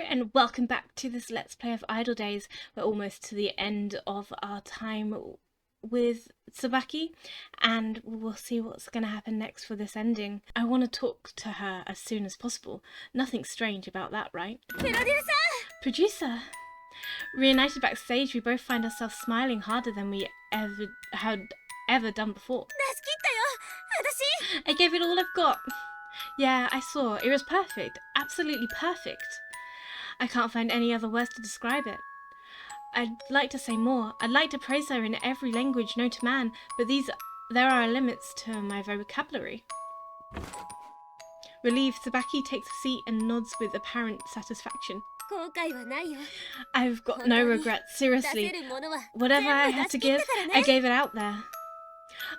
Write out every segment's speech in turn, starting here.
and welcome back to this Let's Play of 𝒦dolDays. We're almost to the end of our time with 𝒫𝓁𝑒𝒶𝓈𝑒 and we'll see what's going to happen next for this ending. I want to talk to her as soon as possible. Nothing strange about that, right? Producer! Reunited backstage, we both find ourselves smiling harder than we had ever done before. I gave it all I've got. Yeah, I saw. It was perfect. Absolutely perfect. I can't find any other words to describe it. I'd like to say more. I'd like to praise her in every language known to man, but there are limits to my vocabulary. Relieved, 𝒫𝓁𝑒𝒶𝓈𝑒 takes a seat and nods with apparent satisfaction. I've got no regrets, seriously. Whatever I had to give, I gave it out there.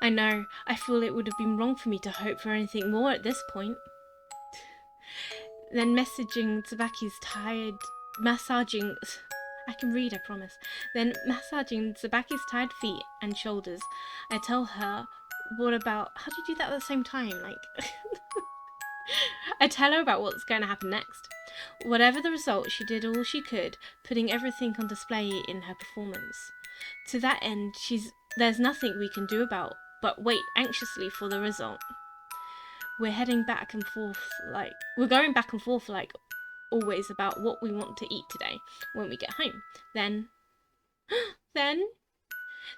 I know, I feel it would have been wrong for me to hope for anything more at this point. Then massaging 𝒫𝓁𝑒𝒶𝓈𝑒's tired feet and shoulders, I tell her, what about, how do you do that at the same time? I tell her about what's going to happen next. Whatever the result, she did all she could, putting everything on display in her performance. To that end, there's nothing we can do but wait anxiously for the result. We're going back and forth like always about what we want to eat today when we get home. Then they're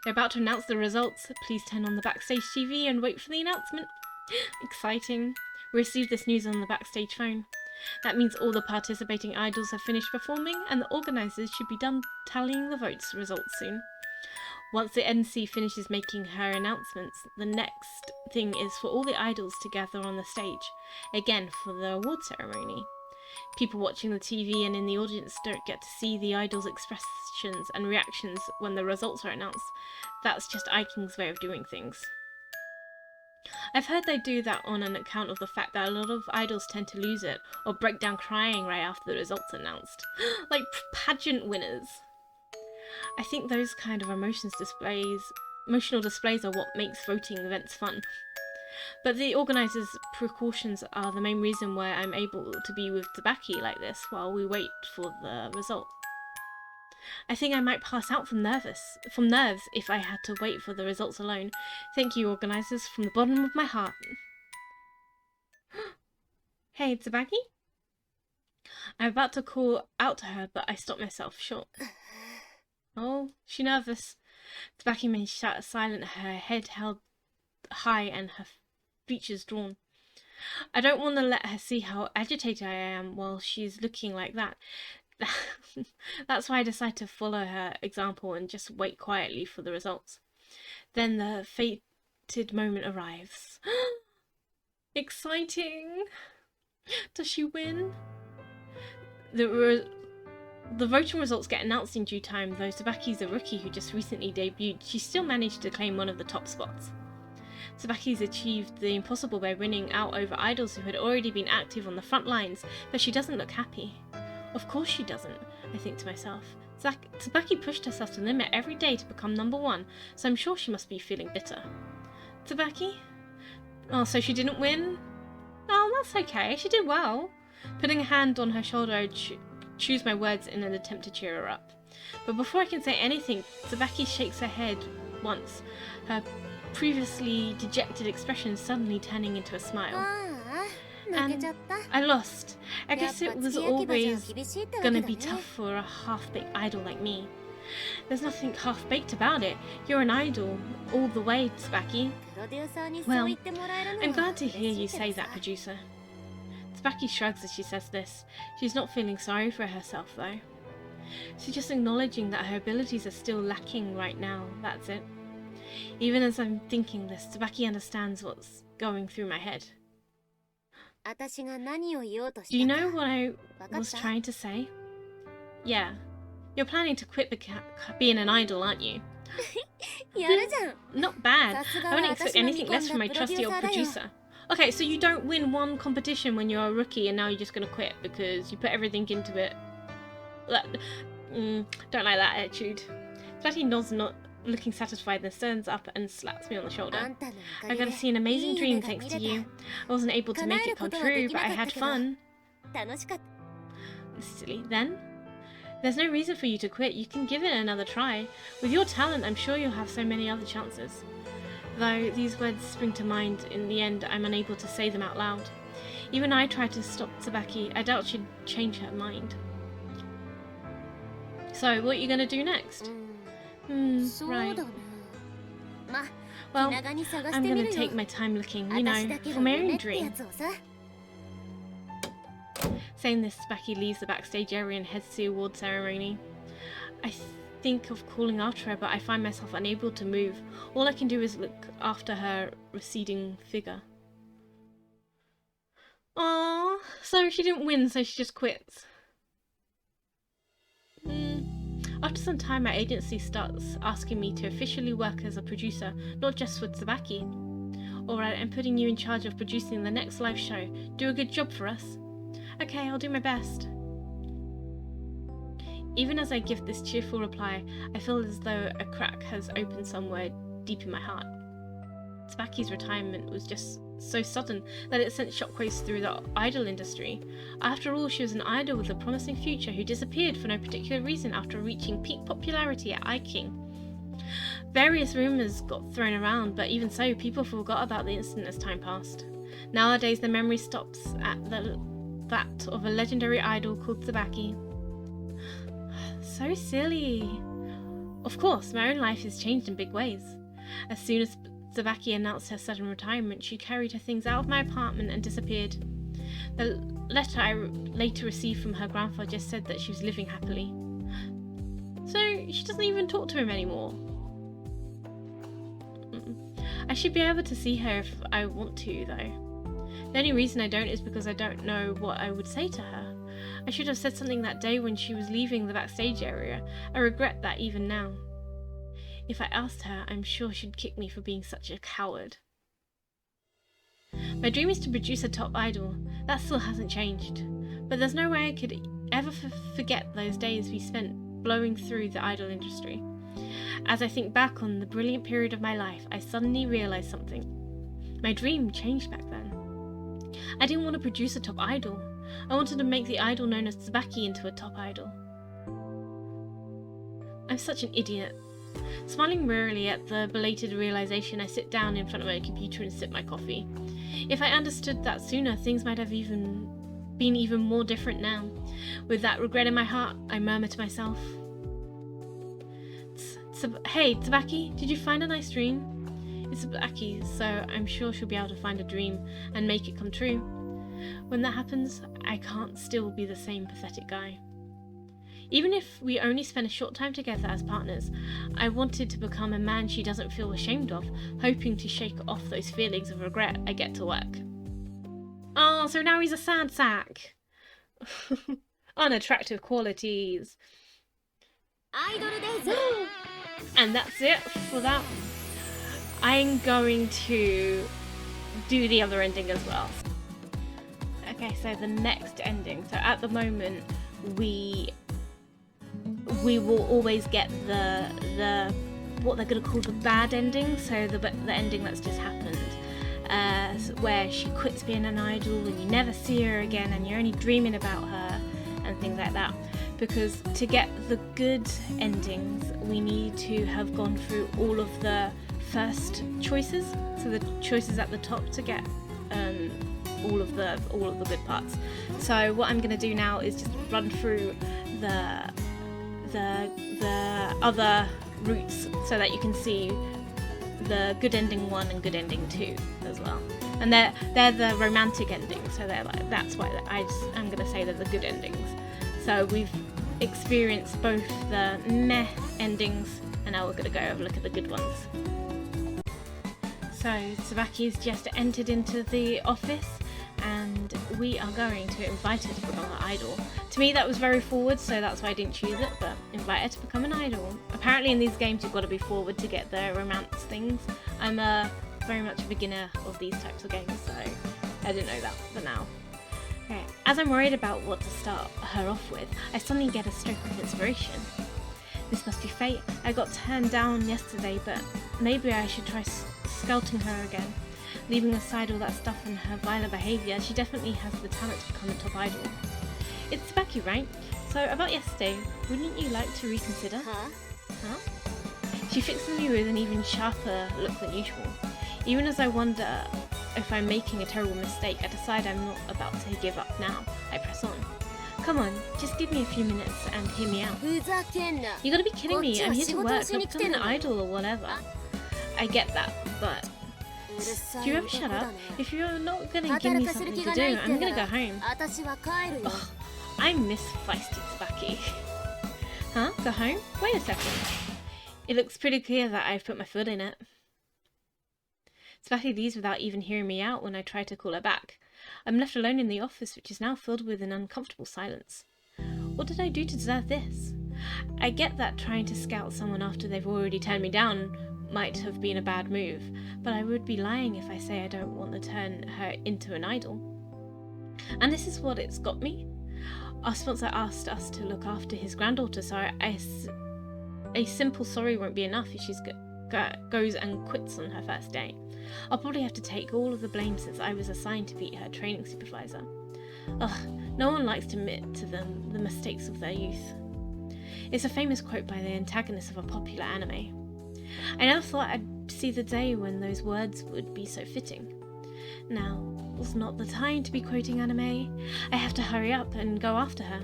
about to announce the results. Please turn on the backstage TV and wait for the announcement. Exciting. We received this news on the backstage phone. That means all the participating idols have finished performing and the organisers should be done tallying the votes results soon. Once the MC finishes making her announcements, the next thing is for all the idols to gather on the stage, again for the award ceremony. People watching the TV and in the audience don't get to see the idols' expressions and reactions when the results are announced. That's just 𝒦king's way of doing things. I've heard they do that on an account of the fact that a lot of idols tend to lose it or break down crying right after the results are announced. Like pageant winners. I think those kind of emotional displays are what makes voting events fun. But the organisers' precautions are the main reason why I'm able to be with 𝒫𝓁𝑒𝒶𝓈𝑒 like this while we wait for the result. I think I might pass out from nerves if I had to wait for the results alone. Thank you, organisers, from the bottom of my heart. Hey, 𝒫𝓁𝑒𝒶𝓈𝑒? I'm about to call out to her, but I stop myself short. Oh, she's nervous. 𝒫𝓁𝑒𝒶𝓈𝑒 remains silent, her head held high and her features drawn. I don't want to let her see how agitated I am while she's looking like that. That's why I decide to follow her example and just wait quietly for the results. Then the fated moment arrives. Exciting! Does she win? The voting results get announced in due time, though 𝒫𝓁𝑒𝒶𝓈𝑒's a rookie who just recently debuted. She still managed to claim one of the top spots. 𝒫𝓁𝑒𝒶𝓈𝑒's achieved the impossible by winning out over idols who had already been active on the front lines, but she doesn't look happy. Of course she doesn't, I think to myself. 𝒫𝓁𝑒𝒶𝓈𝑒 pushed herself to the limit every day to become #1, so I'm sure she must be feeling bitter. 𝒫𝓁𝑒𝒶𝓈𝑒? Oh, so she didn't win? Oh, that's okay, she did well. Putting a hand on her shoulder, I choose my words in an attempt to cheer her up. But before I can say anything, 𝒫𝓁𝑒𝒶𝓈𝑒 shakes her head once, her previously dejected expression suddenly turning into a smile. And I lost. I guess it was always gonna be tough for a half-baked idol like me. There's nothing half-baked about it. You're an idol all the way, 𝒫𝓁𝑒𝒶𝓈𝑒. Well, I'm glad to hear you say that, producer. 𝒫𝓁𝑒𝒶𝓈𝑒 shrugs as she says this. She's not feeling sorry for herself though. She's just acknowledging that her abilities are still lacking right now, that's it. Even as I'm thinking this, 𝒫𝓁𝑒𝒶𝓈𝑒 understands what's going through my head. Do you know what I was trying to say? Yeah. You're planning to quit being an idol, aren't you? Not bad. I wouldn't expect anything less from my trusty old producer. Okay, so you don't win one competition when you're a rookie and now you're just going to quit because you put everything into it. Don't like that attitude. 𝒫𝓁𝑒𝒶𝓈𝑒 nods, not looking satisfied, then stands up and slaps me on the shoulder. I got to see an amazing dream thanks to you. I wasn't able to make it come true, but I had fun. Silly. Then? There's no reason for you to quit. You can give it another try. With your talent, I'm sure you'll have so many other chances. Though these words spring to mind, in the end, I'm unable to say them out loud. Even I tried to stop 𝒬𝓁𝑒. I doubt she'd change her mind. So, what are you going to do next? Right. Well, I'm going to take my time looking, you know, for my own dream. Saying this, 𝒬𝓁𝑒 leaves the backstage area and heads to the award ceremony. I think of calling after her, but I find myself unable to move. All I can do is look after her receding figure. Aww, so she didn't win, so she just quits. After some time, my agency starts asking me to officially work as a producer, not just for 𝒬𝓁𝑒. Alright, I'm putting you in charge of producing the next live show. Do a good job for us. Okay, I'll do my best. Even as I give this cheerful reply, I feel as though a crack has opened somewhere deep in my heart. 𝒬𝓁𝑒's retirement was just so sudden that it sent shockwaves through the idol industry. After all, she was an idol with a promising future who disappeared for no particular reason after reaching peak popularity at 𝒦king. Various rumours got thrown around, but even so, people forgot about the incident as time passed. Nowadays, the memory stops at that of a legendary idol called 𝒬𝓁𝑒. So silly. Of course, my own life has changed in big ways. As soon as 𝒬𝓁𝑒 announced her sudden retirement, she carried her things out of my apartment and disappeared. The letter I later received from her grandfather just said that she was living happily. So she doesn't even talk to him anymore. I should be able to see her if I want to, though. The only reason I don't is because I don't know what I would say to her. I should have said something that day when she was leaving the backstage area. I regret that even now. If I asked her, I'm sure she'd kick me for being such a coward. My dream is to produce a top idol. That still hasn't changed. But there's no way I could ever forget those days we spent blowing through the idol industry. As I think back on the brilliant period of my life, I suddenly realised something. My dream changed back then. I didn't want to produce a top idol. I wanted to make the idol known as 𝒬𝓁𝑒 into a top idol. I'm such an idiot. Smiling wearily at the belated realization, I sit down in front of my computer and sip my coffee. If I understood that sooner, things might have been even more different now. With that regret in my heart, I murmur to myself, Hey, 𝒬𝓁𝑒, did you find a nice dream? It's 𝒬𝓁𝑒, so I'm sure she'll be able to find a dream and make it come true. When that happens, I can't still be the same pathetic guy. Even if we only spend a short time together as partners, I wanted to become a man she doesn't feel ashamed of, hoping to shake off those feelings of regret I get to work. Oh, so now he's a sad sack. Unattractive qualities. IdolDays. And that's it for that. I'm going to do the other ending as well. Okay, so the next ending. So at the moment, we will always get the what they're going to call the bad ending. So the ending that's just happened, where she quits being an idol and you never see her again and you're only dreaming about her and things like that. Because to get the good endings, we need to have gone through all of the first choices, so the choices at the top to get all of the good parts. So what I'm going to do now is just run through the other routes so that you can see the good ending 1 and good ending 2 as well. And they're the romantic endings, so they're like, that's why I'm going to say they're the good endings. So we've experienced both the meh endings, and now we're going to go have a look at the good ones. So 𝒬𝓁𝑒's just entered into the office and we are going to invite her to become an idol. To me that was very forward, so that's why I didn't choose it, but invite her to become an idol. Apparently in these games you've got to be forward to get the romance things. I'm very much a beginner of these types of games, so I didn't know that for now. Okay. As I'm worried about what to start her off with, I suddenly get a stroke of inspiration. This must be fate. I got turned down yesterday, but maybe I should try scouting her again. Leaving aside all that stuff and her violent behaviour, she definitely has the talent to become a top idol. It's 𝒫𝓁𝑒, right? So about yesterday, wouldn't you like to reconsider? Huh? She fixes me with an even sharper look than usual. Even as I wonder if I'm making a terrible mistake, I decide I'm not about to give up now. I press on. Come on, just give me a few minutes and hear me out. You gotta be kidding me, I'm here to work, not become an idol or whatever. I get that, but... Do you ever shut up? If you're not gonna give me something to do, I'm gonna go home. Ugh, I miss feisty 𝒫𝓁𝑒. Huh? Go home? Wait a second. It looks pretty clear that I've put my foot in it. 𝒫𝓁𝑒 leaves without even hearing me out when I try to call her back. I'm left alone in the office, which is now filled with an uncomfortable silence. What did I do to deserve this? I get that trying to scout someone after they've already turned me down might have been a bad move, but I would be lying if I say I don't want to turn her into an idol. And this is what it's got me. Our sponsor asked us to look after his granddaughter, so a simple sorry won't be enough if she goes and quits on her first day. I'll probably have to take all of the blame since I was assigned to be her training supervisor. Ugh, no one likes to admit to them the mistakes of their youth. It's a famous quote by the antagonist of a popular anime. I never thought I'd see the day when those words would be so fitting. Now was not the time to be quoting anime. I have to hurry up and go after her.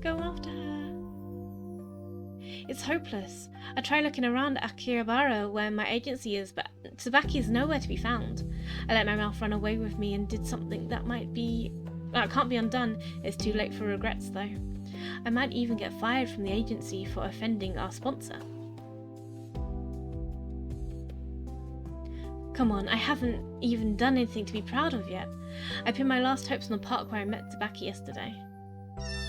Go after her. It's hopeless. I try looking around Akihabara where my agency is, but 𝒫𝓁𝑒 is nowhere to be found. I let my mouth run away with me and did something that can't be undone. It's too late for regrets though. I might even get fired from the agency for offending our sponsor. Come on, I haven't even done anything to be proud of yet. I pinned my last hopes on the park where I met 𝒫𝓁𝑒 yesterday.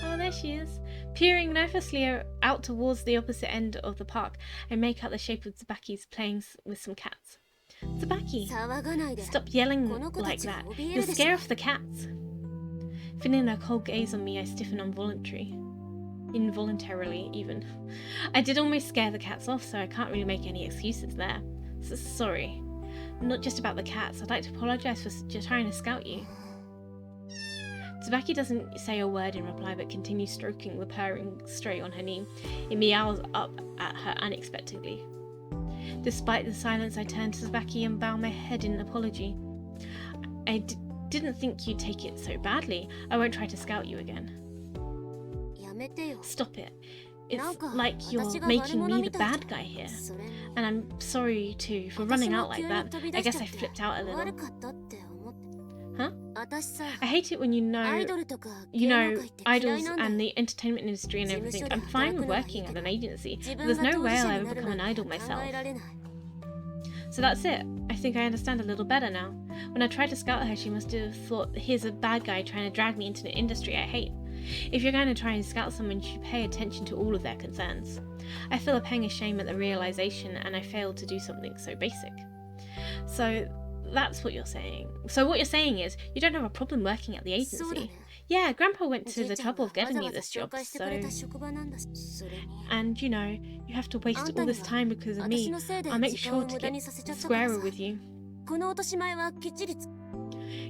Oh, there she is. Peering nervously out towards the opposite end of the park, I make out the shape of 𝒫𝓁𝑒's playing with some cats. 𝒫𝓁𝑒, stop yelling like that. You'll scare off the cats. Feeling her cold gaze on me, I stiffen involuntarily even. I did almost scare the cats off, so I can't really make any excuses there. So sorry. Not just about the cats. I'd like to apologise for trying to scout you. 𝒫𝓁𝑒 doesn't say a word in reply but continues stroking the purring stray on her knee. It meows up at her unexpectedly. Despite the silence, I turn to 𝒫𝓁𝑒 and bow my head in apology. I didn't think you'd take it so badly. I won't try to scout you again. Stop it. It's like you're making me the bad guy here. And I'm sorry too for running out like that. I guess I flipped out a little. Huh? I hate it when you know idols and the entertainment industry and everything. I'm fine with working at an agency, but there's no way I'll ever become an idol myself. So that's it. I think I understand a little better now. When I tried to scout her, she must have thought, here's a bad guy trying to drag me into the industry I hate. If you're going to try and scout someone, you should pay attention to all of their concerns. I feel a pang of shame at the realization, and I failed to do something so basic. So that's what you're saying. So what you're saying is, you don't have a problem working at the agency. Yeah, Grandpa went to the trouble of getting me this job, so... And, you know, you have to waste all this time because of me. I'll make sure to get squarer with you.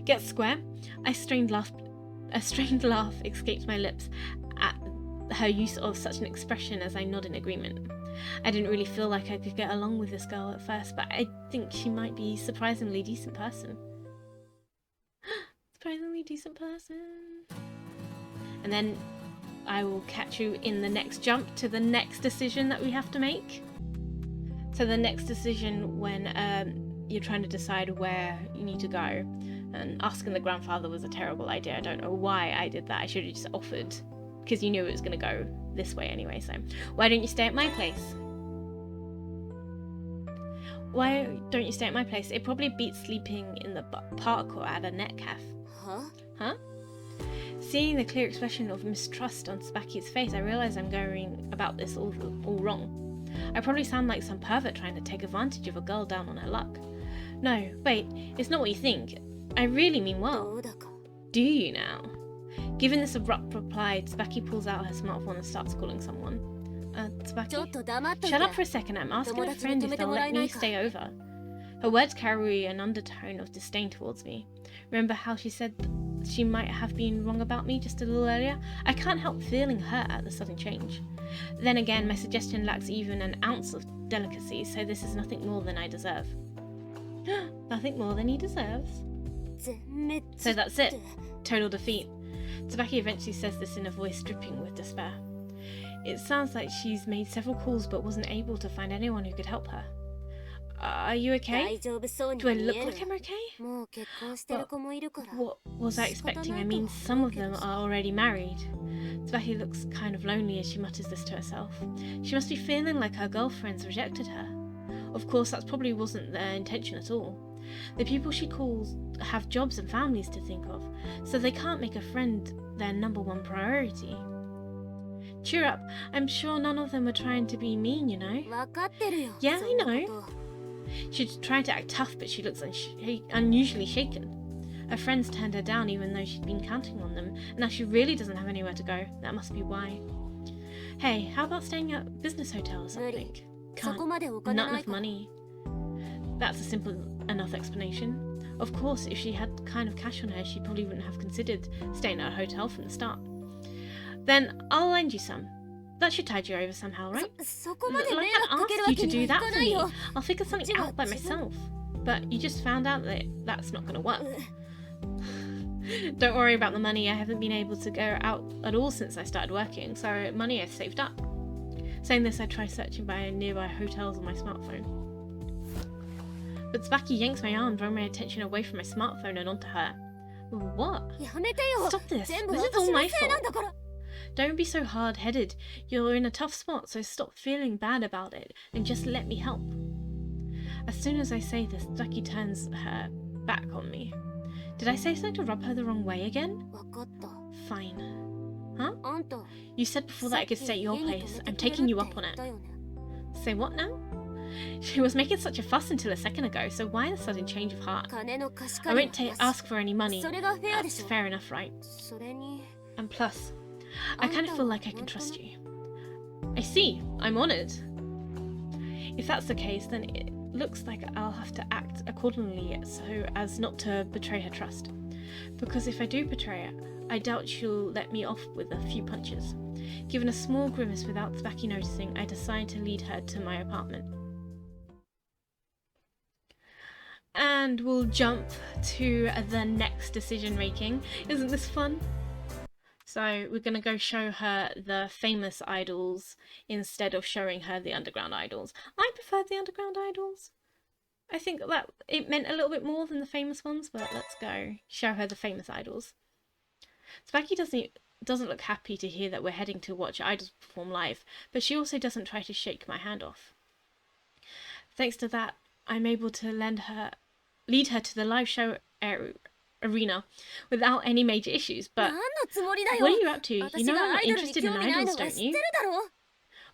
Get square? A strained laugh escaped my lips at her use of such an expression as I nod in agreement. I didn't really feel like I could get along with this girl at first, but I think she might be a surprisingly decent person. Surprisingly decent person. And then I will catch you in the next jump to the next decision that we have to make. So the next decision when you're trying to decide where you need to go. And asking the grandfather was a terrible idea. I don't know why I did that. I should have just offered, because you knew it was going to go this way anyway. So why don't you stay at my place? Why don't you stay at my place? It probably beats sleeping in the park or at a net cafe. Huh? Seeing the clear expression of mistrust on 𝒫𝓁𝑒's face, I realise I'm going about this all wrong. I probably sound like some pervert trying to take advantage of a girl down on her luck. No, wait, it's not what you think. I really mean well. Do you now? Given this abrupt reply, 𝒫𝓁𝑒 pulls out her smartphone and starts calling someone. 𝒫𝓁𝑒? Shut up for a second, I'm asking a friend if they'll let me stay over. Her words carry an undertone of disdain towards me. Remember how she said she might have been wrong about me just a little earlier, I can't help feeling hurt at the sudden change. Then again, my suggestion lacks even an ounce of delicacy, so this is nothing more than I deserve. Nothing more than he deserves. So that's it. Total defeat. 𝒫𝓁𝑒𝒶𝓈𝑒 eventually says this in a voice dripping with despair. It sounds like she's made several calls but wasn't able to find anyone who could help her. Are you okay? Do I look like I'm okay? What was I expecting? I mean, some of them are already married. 𝒫𝓁𝑒𝒶𝓈𝑒 looks kind of lonely as she mutters this to herself. She must be feeling like her girlfriends rejected her. Of course, that probably wasn't their intention at all. The people she calls have jobs and families to think of, so they can't make a friend their #1 priority. Cheer up, I'm sure none of them are trying to be mean, you know? Yeah, I know. She's trying to act tough, but she looks unusually shaken. Her friends turned her down even though she'd been counting on them, and now she really doesn't have anywhere to go. That must be why. Hey, how about staying at a business hotel or something? Can't. Not enough money. That's a simple enough explanation. Of course, if she had kind of cash on her, she probably wouldn't have considered staying at a hotel from the start. Then I'll lend you some. That should tide you over somehow, right? Like I asked you to do that for me. I'll figure something out by myself. But you just found out that that's not going to work. Don't worry about the money. I haven't been able to go out at all since I started working, so money I've saved up. Saying this, I try searching by nearby hotels on my smartphone. But 𝒫𝓁𝑒𝒶𝓈𝑒 yanks my arm, drawing my attention away from my smartphone and onto her. What? Stop this. This is all my fault. Don't be so hard-headed. You're in a tough spot, so stop feeling bad about it and just let me help. As soon as I say this, 𝒫𝓁𝑒𝒶𝓈𝑒 turns her back on me. Did I say something to rub her the wrong way again? Fine. Huh? You said before that I could stay at your place. I'm taking you up on it. Say what now? She was making such a fuss until a second ago, so why the sudden change of heart? I won't ask for any money. That's fair enough, right? And plus, I kind of feel like I can trust you. I see. I'm honoured. If that's the case, then it looks like I'll have to act accordingly so as not to betray her trust. Because if I do betray her, I doubt she'll let me off with a few punches. Given a small grimace without 𝒫𝓁𝑒𝒶𝓈𝑒 noticing, I decide to lead her to my apartment. And we'll jump to the next decision making. Isn't this fun? So we're going to go show her the famous idols instead of showing her the underground idols. I preferred the underground idols. I think that it meant a little bit more than the famous ones, but let's go show her the famous idols. 𝒫𝓁𝑒𝒶𝓈𝑒 doesn't look happy to hear that we're heading to watch idols perform live, but she also doesn't try to shake my hand off. Thanks to that, I'm able to lead her to the live show arena without any major issues. But what are you up to? You know I'm not interested in idols, don't you?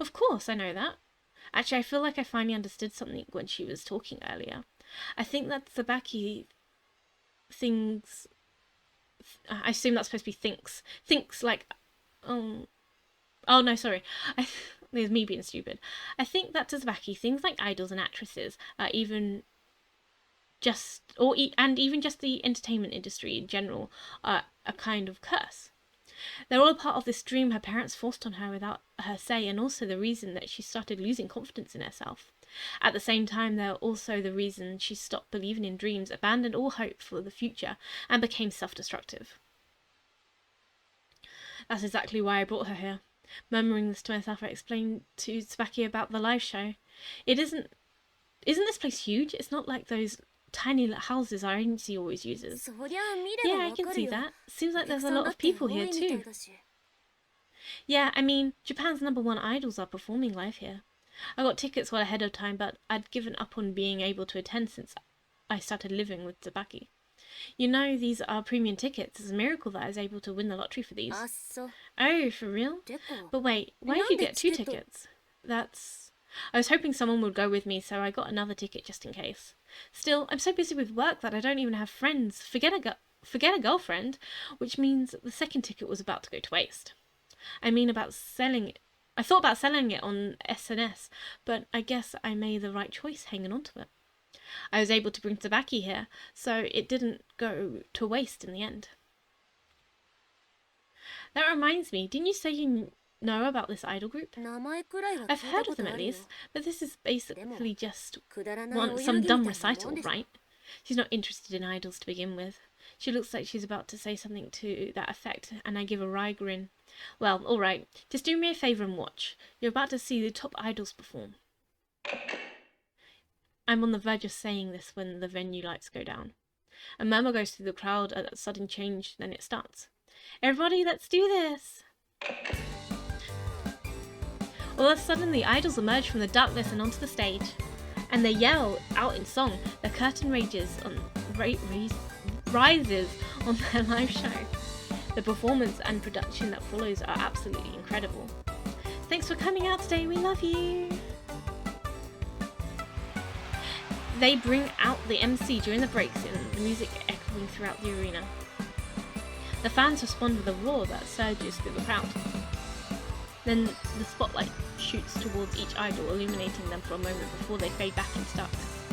Of course, I know that. Actually, I feel like I finally understood something when she was talking earlier. I think that 𝒫𝓁𝑒𝒶𝓈𝑒 thinks... I assume that's supposed to be thinks. Thinks like... Oh no, sorry. There's me being stupid. I think that 𝒫𝓁𝑒𝒶𝓈𝑒 things like idols and actresses are even just the entertainment industry in general are a kind of curse. They're all part of this dream her parents forced on her without her say, and also the reason that she started losing confidence in herself. At the same time, they're also the reason she stopped believing in dreams, abandoned all hope for the future, and became self-destructive. That's exactly why I brought her here. Murmuring this to myself, I explained to 𝒫𝓁𝑒𝒶𝓈𝑒 about the live show. Isn't this place huge? It's not like those tiny little houses our agency always uses. Yeah, I can see that. Seems like there's a lot of people here too. Yeah, I mean, Japan's #1 idols are performing live here. I got tickets well ahead of time, but I'd given up on being able to attend since I started living with 𝒫𝓁𝑒𝒶𝓈𝑒. You know, these are premium tickets. It's a miracle that I was able to win the lottery for these. Oh, for real? But wait, why did you get 2 tickets? I was hoping someone would go with me, so I got another ticket just in case. Still, I'm so busy with work that I don't even have friends. Forget a girlfriend, which means the second ticket was about to go to waste. I thought about selling it on SNS, but I guess I made the right choice hanging on to it. I was able to bring 𝒫𝓁𝑒𝒶𝓈𝑒 here, so it didn't go to waste in the end. That reminds me, didn't you say you know about this idol group? I've heard of them at least, but this is basically just some dumb recital, right? She's not interested in idols to begin with. She looks like she's about to say something to that effect, and I give a wry grin. Well, alright, just do me a favour and watch. You're about to see the top idols perform. I'm on the verge of saying this when the venue lights go down. A murmur goes through the crowd at a sudden change, then it starts. Everybody, let's do this! All of a sudden, the idols emerge from the darkness and onto the stage. And they yell out in song. The curtain rises on their live show. The performance and production that follows are absolutely incredible. Thanks for coming out today, we love you! They bring out the MC during the breaks and the music echoing throughout the arena. The fans respond with a roar that surges through the crowd. Then the spotlight shoots towards each idol, illuminating them for a moment before they fade back into darkness.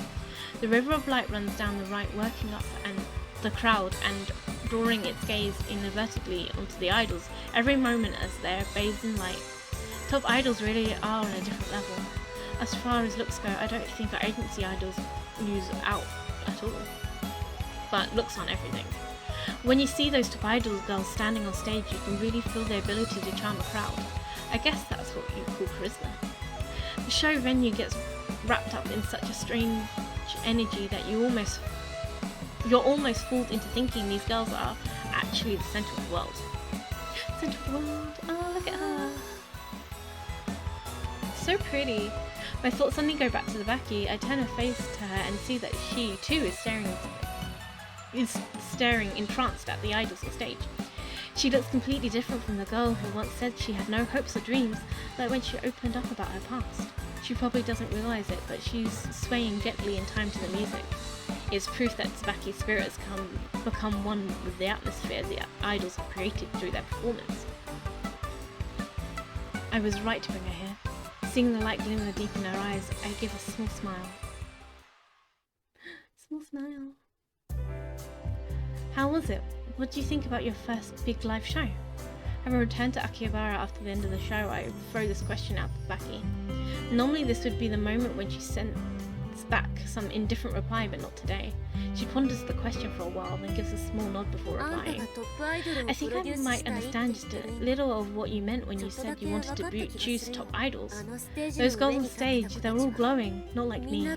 The river of light runs down the right, working up and the crowd and drawing its gaze inadvertently onto the idols every moment as they're bathed in light. Top idols really are on a different level. As far as looks go, I don't think our agency idols lose out at all. But looks aren't everything. When you see those top idol girls standing on stage, you can really feel their ability to charm a crowd. I guess that's what you call charisma. The show venue gets wrapped up in such a strange energy that you're almost fooled into thinking these girls are actually the centre of the world. Centre of the world, oh look at her. So pretty. My thoughts suddenly go back to 𝒫𝓁𝑒𝓃𝓉. I turn her face to her and see that she too is staring entranced at the idols on stage. She looks completely different from the girl who once said she had no hopes or dreams, like when she opened up about her past. She probably doesn't realise it, but she's swaying gently in time to the music. It's proof that 𝒫𝓁𝑒𝓃𝓉's spirit has become one with the atmosphere the idols have created through their performance. I was right to bring her here. Seeing the light glimmer deep in her eyes, I give a small smile. Small smile. How was it? What do you think about your first big live show? Having returned to Akihabara after the end of the show, I throw this question out to 𝒫𝓁𝑒𝑃. Normally this would be the moment when she sends back some indifferent reply, but not today. She ponders the question for a while, then gives a small nod before replying. I think I might understand just a little of what you meant when you said you wanted to choose top idols. Those girls on stage, they're all glowing, not like me.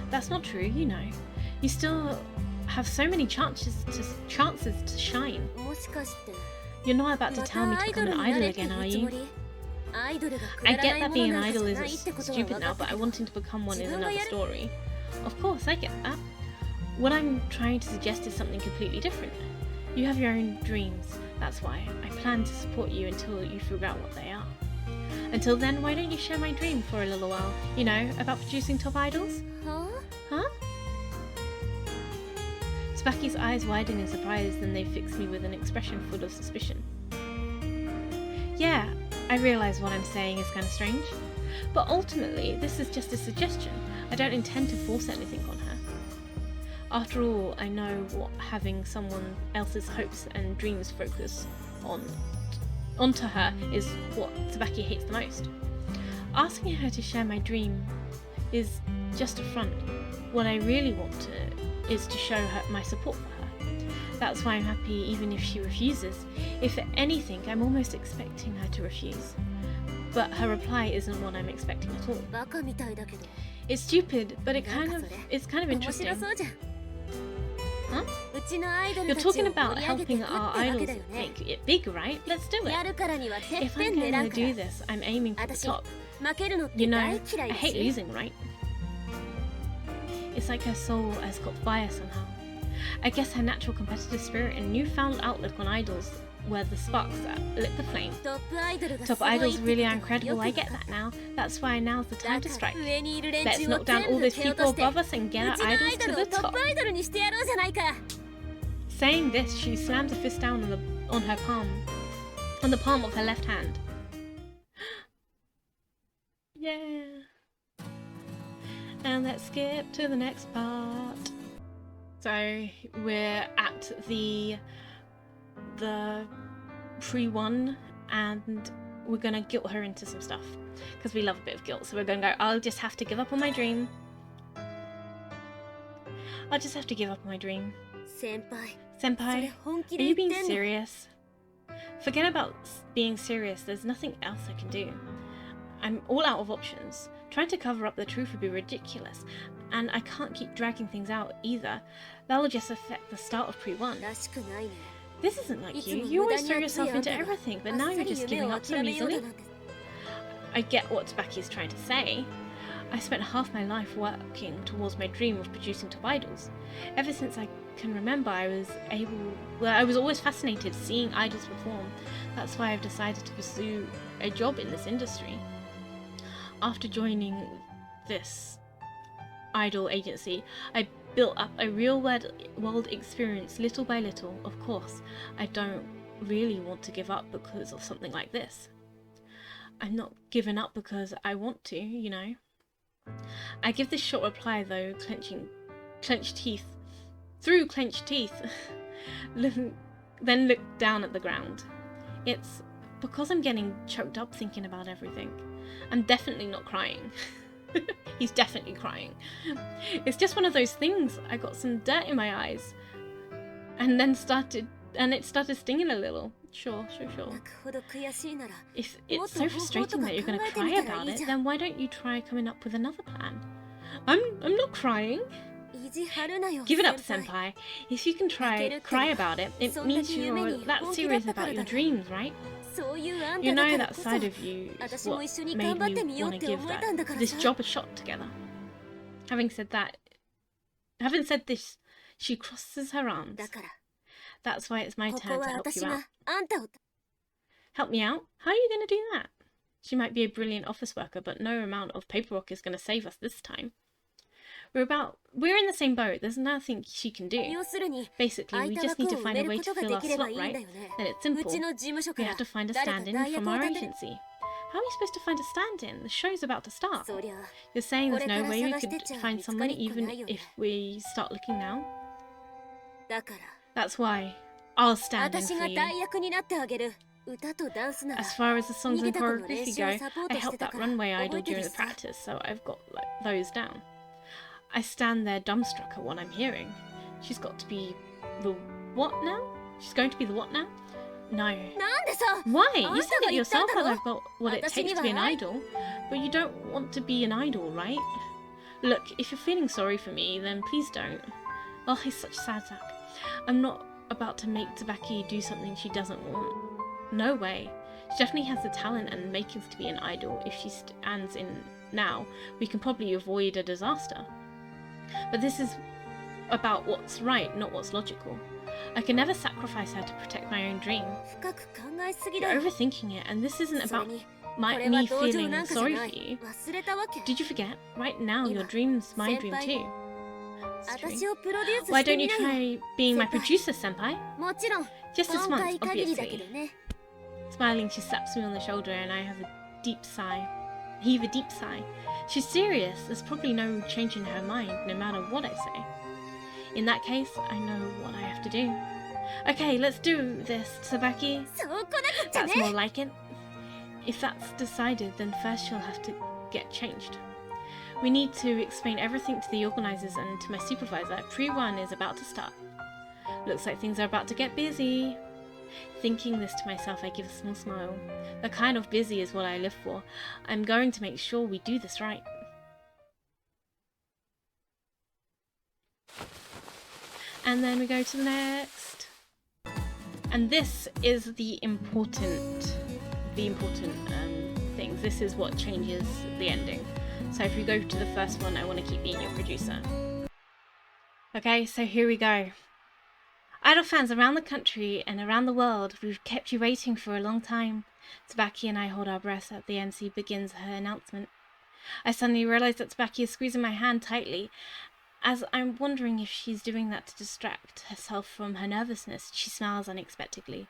That's not true, you know. You still have so many chances to shine. You're not about to tell me to become an idol again, are you? I get that being an idol is stupid now, but wanting to become one is another story. Of course, I get that. What I'm trying to suggest is something completely different. You have your own dreams, that's why. I plan to support you until you figure out what they are. Until then, why don't you share my dream for a little while? You know, about producing top idols? Huh? 𝒫𝓁𝑒𝓃𝑉's eyes widen in surprise, then they fix me with an expression full of suspicion. Yeah, I realise what I'm saying is kind of strange, but ultimately this is just a suggestion. I don't intend to force anything on her. After all, I know what having someone else's hopes and dreams focus onto her is what 𝒫𝓁𝑒𝓃𝑉 hates the most. Asking her to share my dream is just a front. What I really want is to show her my support for her. That's why I'm happy even if she refuses. If anything, I'm almost expecting her to refuse. But her reply isn't what I'm expecting at all. It's stupid, but it's kind of interesting. Huh? You're talking about helping our idols make it big, right? Let's do it. If I'm going to do this, I'm aiming for the top. You know, I hate losing, right? It's like her soul has got fire somehow. I guess her natural competitive spirit and newfound outlook on idols were the sparks that lit the flame. Top idols really are incredible, I get that now. That's why now's the time to strike. Let's knock down all those people above us and get our idols to the top. Saying this, she slams a fist down on the palm of her left hand. Yeah. And let's skip to the next part. So we're at the pre-1 and we're gonna guilt her into some stuff because we love a bit of guilt. So we're gonna go, I'll just have to give up on my dream. I'll just have to give up on my dream. Senpai, are you being serious? Forget about being serious. There's nothing else I can do. I'm all out of options. Trying to cover up the truth would be ridiculous, and I can't keep dragging things out either. That'll just affect the start of pre-1. This isn't like you. You always throw yourself into everything, but now you're just giving up so easily. I get what ''𝒫𝓁𝑒'' is trying to say. I spent half my life working towards my dream of producing top idols. Ever since I can remember, I was always fascinated seeing idols perform. That's why I've decided to pursue a job in this industry. After joining this idol agency, I built up a real-world experience little by little. Of course, I don't really want to give up because of something like this. I'm not giving up because I want to, you know. I give this short reply though, clenched teeth, then look down at the ground. It's because I'm getting choked up thinking about everything. I'm definitely not crying. He's definitely crying. It's just one of those things. I got some dirt in my eyes, and then it started stinging a little. Sure. If it's so frustrating that you're going to cry about it, then why don't you try coming up with another plan? I'm not crying. Give it up, senpai. If you can cry about it, it means you're that serious about your dreams, right? You know that side of you is what made me want to give this job a shot together. Having said this, she crosses her arms. That's why it's my turn to help you out. Help me out? How are you going to do that? She might be a brilliant office worker, but no amount of paperwork is going to save us this time. We're in the same boat. There's nothing she can do. Basically, we just need to find a way to fill our slot, right? Then it's simple. We have to find a stand-in from our agency. How are we supposed to find a stand-in? The show's about to start. You're saying there's no way we could find someone even if we start looking now? That's why I'll stand in for you. As far as the songs and choreography go, I helped that runway idol during the practice, so I've got those down. I stand there dumbstruck at what I'm hearing. She's got to be the what now? She's going to be the what now? No. Why? You said it yourself that I've got what it takes to be an idol, but you don't want to be an idol, right? Look, if you're feeling sorry for me, then please don't. Oh, he's such a sad sack. I'm not about to make 𝒫𝓁𝑒 do something she doesn't want. No way. She definitely has the talent and makings to be an idol. If she stands in now, we can probably avoid a disaster. But this is about what's right, not what's logical. I can never sacrifice her to protect my own dream. You're overthinking it, and this isn't about me feeling sorry for you. Did you forget? Right now, your dream's my dream too. Why don't you try being my producer, senpai? Just this once, obviously. Smiling, she slaps me on the shoulder and I have a deep sigh. Heave a deep sigh. She's serious. There's probably no change in her mind, no matter what I say. In that case, I know what I have to do. Okay, let's do this, 𝒫𝓁𝑒. That's more like it. If that's decided, then first she'll have to get changed. We need to explain everything to the organisers and to my supervisor. Pre-1 is about to start. Looks like things are about to get busy. Thinking this to myself, I give a small smile. The kind of busy is what I live for. I'm going to make sure we do this right. And then we go to the next. And this is the important things. This is what changes the ending. So if we go to the first one, I want to keep being your producer. Okay, so here we go. Idol fans around the country and around the world, we've kept you waiting for a long time. 𝒫𝓁𝑒 and I hold our breath as the MC begins her announcement. I suddenly realise that 𝒫𝓁𝑒 is squeezing my hand tightly, as I'm wondering if she's doing that to distract herself from her nervousness. She smiles unexpectedly.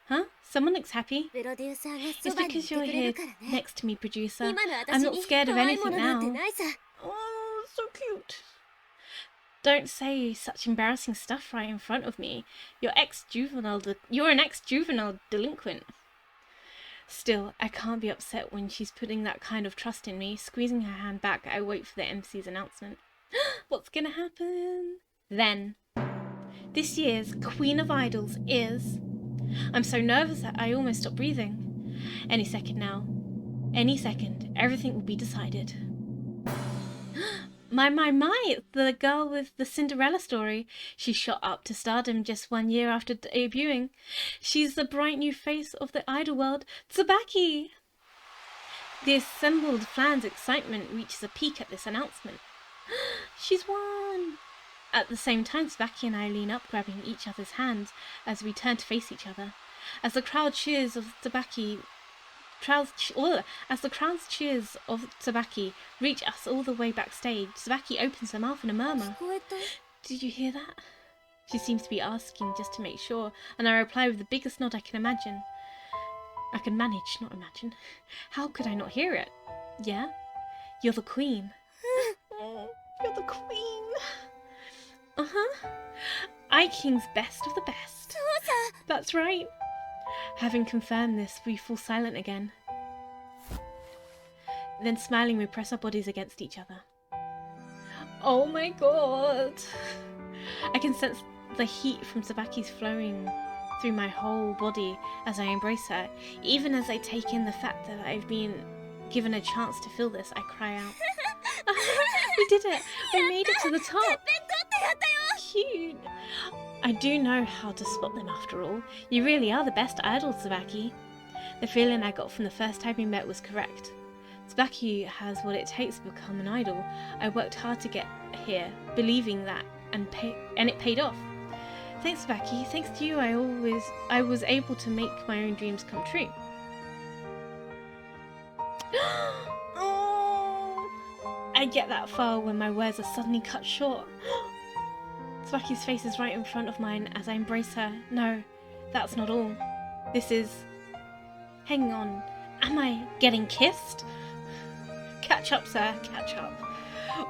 Huh? Someone looks happy? It's because you're here next to me, producer. I'm not scared of anything now. Oh, so cute. Don't say such embarrassing stuff right in front of me. You're an ex-juvenile delinquent. Still, I can't be upset when she's putting that kind of trust in me. Squeezing her hand back, I wait for the MC's announcement. What's gonna happen? Then, this year's Queen of Idols is... I'm so nervous that I almost stop breathing. Any second now. Any second, everything will be decided. My, it's the girl with the Cinderella story. She shot up to stardom just 1 year after debuting. She's the bright new face of the idol world, 𝒫𝓁𝑒𝒶𝓈𝑒. The assembled fans' excitement reaches a peak at this announcement. She's won! At the same time, 𝒫𝓁𝑒𝒶𝓈𝑒 and I lean up, grabbing each other's hands as we turn to face each other. As the crowd's cheers of 𝒫𝓁𝑒𝒶𝓈𝑒 reach us all the way backstage, 𝒫𝓁𝑒𝒶𝓈𝑒 opens her mouth in a murmur. Did you hear that? She seems to be asking just to make sure, and I reply with the biggest nod I can imagine. I can manage, not imagine. How could I not hear it? Yeah? You're the queen. You're the queen. Uh-huh. I-King's best of the best. That's right. Having confirmed this, we fall silent again. Then smiling, we press our bodies against each other. Oh my god! I can sense the heat from 𝒫𝓁𝑒𝒶𝓈𝑒's flowing through my whole body as I embrace her. Even as I take in the fact that I've been given a chance to feel this, I cry out. We did it! We made it to the top! Cute! I do know how to spot them after all. You really are the best idol, 𝒫𝓁𝑒𝒶𝓈𝑒. The feeling I got from the first time we met was correct. 𝒫𝓁𝑒𝒶𝓈𝑒 has what it takes to become an idol. I worked hard to get here, believing that, and it paid off. Thanks, 𝒫𝓁𝑒𝒶𝓈𝑒. Thanks to you, I was able to make my own dreams come true. Oh, I get that far when my words are suddenly cut short. 𝒫𝓁𝑒𝒶𝓈𝑒's face is right in front of mine as I embrace her. No, that's not all. This is... Hang on. Am I getting kissed? Catch up, sir, catch up.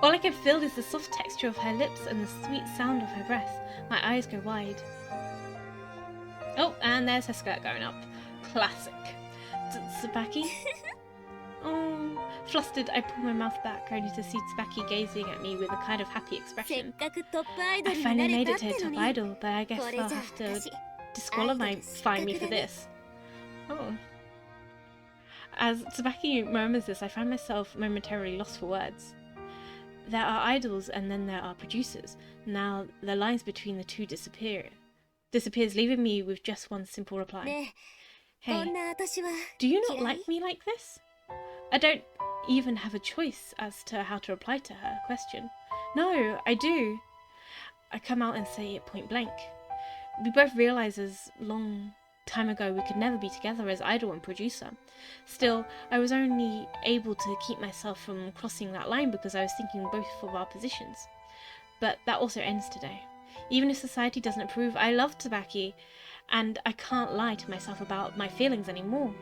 All I can feel is the soft texture of her lips and the sweet sound of her breath. My eyes go wide. Oh, and there's her skirt going up. Classic. 𝒫𝓁𝑒𝒶𝓈𝑒? Oh, flustered, I pull my mouth back, only to see 𝒫𝓁𝑒𝒶𝓈𝑒 gazing at me with a kind of happy expression. I finally made it to a top idol, but I guess they'll have to disqualify me for this. Oh. As 𝒫𝓁𝑒𝒶𝓈𝑒 murmurs this, I find myself momentarily lost for words. There are idols and then there are producers. Now the lines between the two disappears, leaving me with just one simple reply. Hey, do you not like me like this? I don't even have a choice as to how to reply to her question. No, I do. I come out and say it point blank. We both realise as long time ago we could never be together as idol and producer. Still, I was only able to keep myself from crossing that line because I was thinking both of our positions. But that also ends today. Even if society doesn't approve, I love 𝒫𝓁𝑒𝒶𝓈𝑒, and I can't lie to myself about my feelings anymore.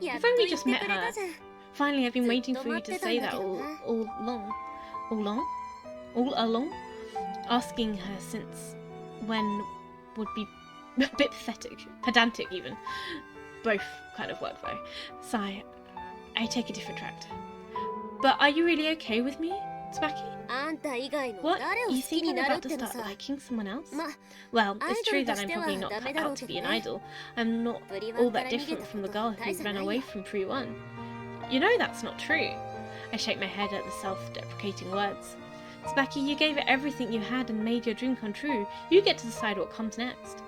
I've only just met her. Finally, I've been waiting for you to say that all along? Asking her since when would be a bit pathetic, pedantic even. Both kind of work though. Sigh, I take a different track. But are you really okay with me, 𝒫𝓁𝑒𝒶𝓈𝑒? What? You think I'm about to start liking someone else? Well, it's true that I'm probably not cut out to be an idol. I'm not all that different from the girl who ran away from pre-1. You know that's not true. I shake my head at the self-deprecating words. 𝒫𝓁𝑒𝒶𝓈𝑒, you gave it everything you had and made your dream come true. You get to decide what comes next.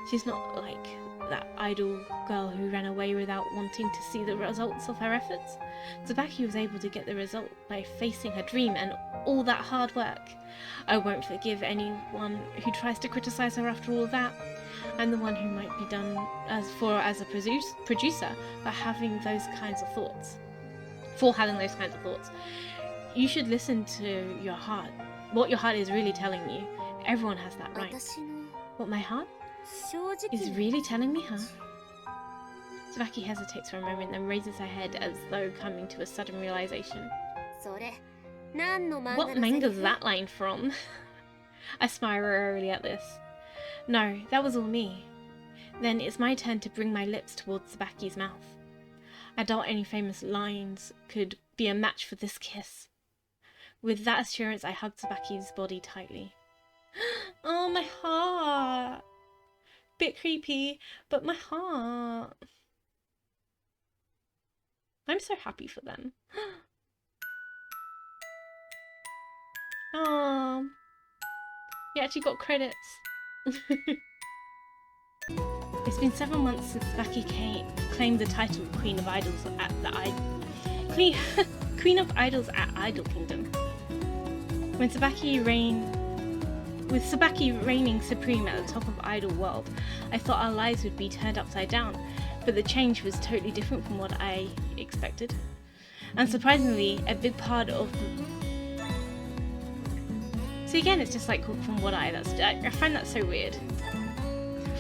She's not like that idol girl who ran away without wanting to see the results of her efforts. 𝒫𝓁𝑒𝒶𝓈𝑒 was able to get the result by facing her dream and all that hard work. I won't forgive anyone who tries to criticize her after all of that. I'm the one who might be done as a producer for having those kinds of thoughts. You should listen to your heart. What your heart is really telling you. Everyone has that right. What my heart is really telling me, huh? 𝒫𝓁𝑒𝒶𝓈𝑒 hesitates for a moment, then raises her head as though coming to a sudden realization. What manga's that line from? I smile wearily at this. No, that was all me. Then it's my turn to bring my lips towards 𝒫𝓁𝑒's mouth. I doubt any famous lines could be a match for this kiss. With that assurance, I hug 𝒫𝓁𝑒's body tightly. Oh, my heart! Bit creepy, but my heart. I'm so happy for them. Oh, you actually got credits. It's been 7 months since 𝒫𝓁𝑒 claimed the title of Queen of Idols at Queen of Idols at Idol Kingdom. With 𝒫𝓁𝑒 reigning supreme at the top of Idol World, I thought our lives would be turned upside down, but the change was totally different from what I expected. And surprisingly, a big part of the... So again, it's just like from what I find that so weird.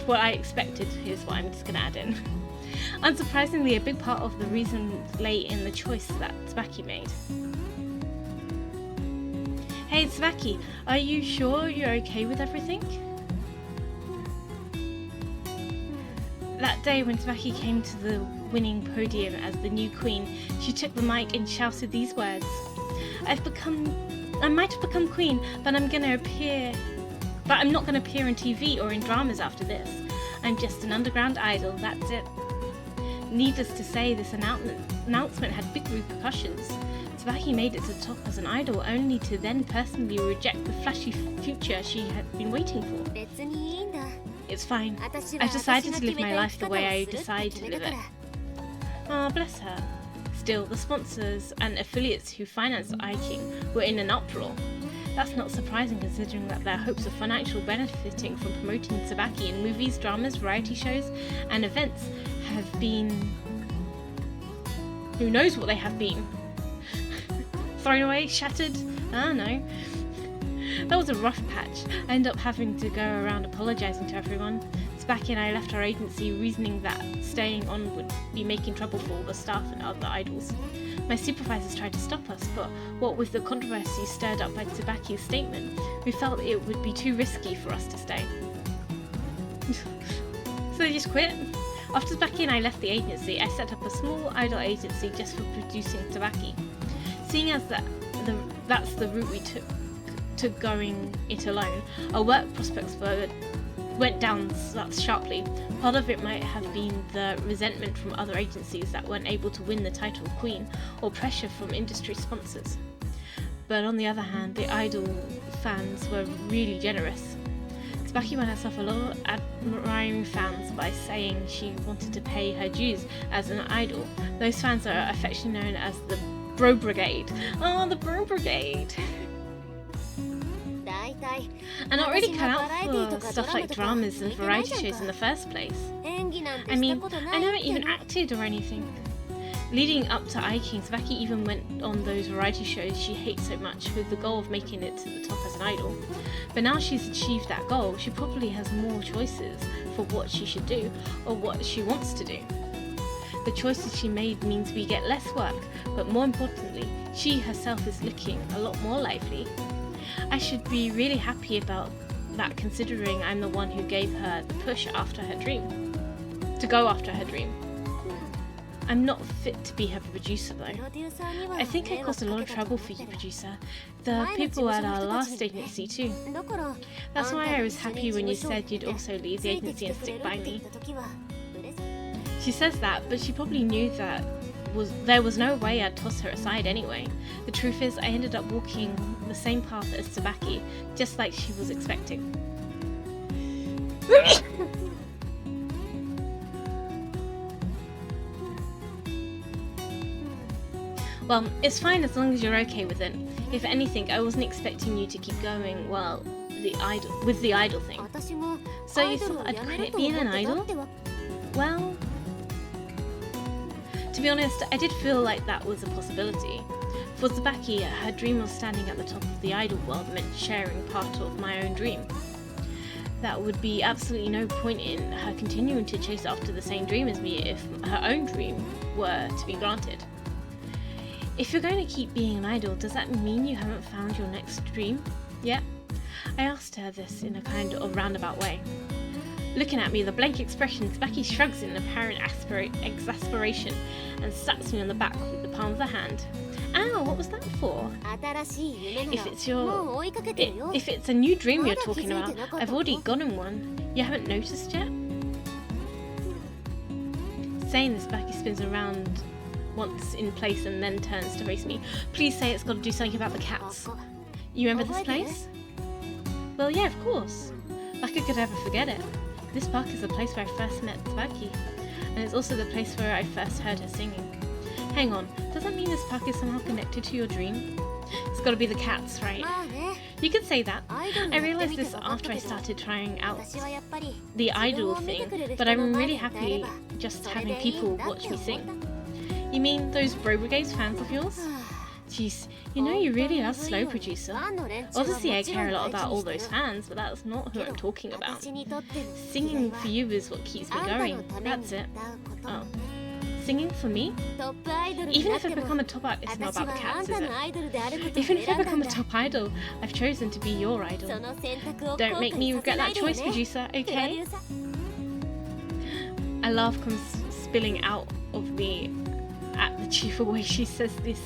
What I expected is what I'm just gonna add in. Unsurprisingly, a big part of the reason lay in the choice that 𝒫𝓁𝑒 made. Hey 𝒫𝓁𝑒, are you sure you're okay with everything? That day when 𝒫𝓁𝑒 came to the winning podium as the new queen, she took the mic and shouted these words. I might have become queen, but I'm not gonna appear in TV or in dramas after this. I'm just an underground idol, that's it. Needless to say, this announcement had big repercussions. 𝒫𝓁𝑒 made it to the top as an idol, only to then personally reject the flashy future she had been waiting for. It's fine. I've decided to live my life the way I decide to live it. Oh, bless her. Still, the sponsors and affiliates who financed 𝒫𝓁𝑒 were in an uproar. That's not surprising considering that their hopes of financial benefiting from promoting 𝒫𝓁𝑒 in movies, dramas, variety shows and events have been... who knows what they have been? Thrown away? Shattered? I don't know. That was a rough patch. I ended up having to go around apologising to everyone. 𝒫𝓁𝑒 and I left our agency reasoning that staying on would be making trouble for all the staff and other idols. My supervisors tried to stop us, but what with the controversy stirred up by 𝒫𝓁𝑒's statement, we felt it would be too risky for us to stay. So they just quit. After 𝒫𝓁𝑒 and I left the agency, I set up a small idol agency just for producing 𝒫𝓁𝑒. Seeing as that's the route we took to going it alone, our work prospects went down sharply. Part of it might have been the resentment from other agencies that weren't able to win the title of queen, or pressure from industry sponsors. But on the other hand, the idol fans were really generous. 𝒫𝓁𝑒 won herself a lot of admiring fans by saying she wanted to pay her dues as an idol. Those fans are affectionately known as the Bro Brigade. Oh, the Bro Brigade! And not really cut out for stuff like dramas and variety shows in the first place. I mean, I never even acted or anything. Leading up to 𝒫𝓁𝑒, 𝒫𝓁𝑒 even went on those variety shows she hates so much with the goal of making it to the top as an idol. But now she's achieved that goal, she probably has more choices for what she should do or what she wants to do. The choices she made means we get less work, but more importantly, she herself is looking a lot more lively. I should be really happy about that considering I'm the one who gave her the push after her dream. To go after her dream. I'm not fit to be her producer though. I think I caused a lot of trouble for you, producer. The people at our last agency too. That's why I was happy when you said you'd also leave the agency and stick by me. She says that, but she probably knew that there was no way I'd toss her aside anyway. The truth is, I ended up walking the same path as 𝒫𝓁𝑒, just like she was expecting. Well, it's fine as long as you're okay with it. If anything, I wasn't expecting you to keep going, well, with the idol thing. So you thought I'd quit being an idol? Well... to be honest, I did feel like that was a possibility. For 𝒫𝓁𝑒, her dream of standing at the top of the idol world meant sharing part of my own dream. That would be absolutely no point in her continuing to chase after the same dream as me if her own dream were to be granted. If you're going to keep being an idol, does that mean you haven't found your next dream yet? I asked her this in a kind of roundabout way. Looking at me with a blank expression, 𝒫𝓁𝑒 shrugs in apparent exasperation and slaps me on the back with the palm of the hand. Ow, what was that for? If it's a new dream you're talking about, I've already gotten one. You haven't noticed yet? Saying this, 𝒫𝓁𝑒 spins around once in place and then turns to face me. Please say it's got to do something about the cats. You remember this place? Well, yeah, of course. Like I could ever forget it. This park is the place where I first met 𝒫𝓁𝑒, and it's also the place where I first heard her singing. Hang on, does that mean this park is somehow connected to your dream? It's got to be the cats, right? You could say that. I realised this after I started trying out the idol thing, but I'm really happy just having people watch me sing. You mean those 𝒁𝓁𝓉's fans of yours? Jeez, you know you really are slow, producer. Obviously I care a lot about all those fans, but that's not who I'm talking about. Singing for you is what keeps me going, that's it. Oh. Singing for me? Even if I become a top idol, it's not about the cats, is it? Even if I become a top idol, I've chosen to be your idol. Don't make me regret that choice, producer, okay? A laugh comes spilling out of me at the cheerful way she says this.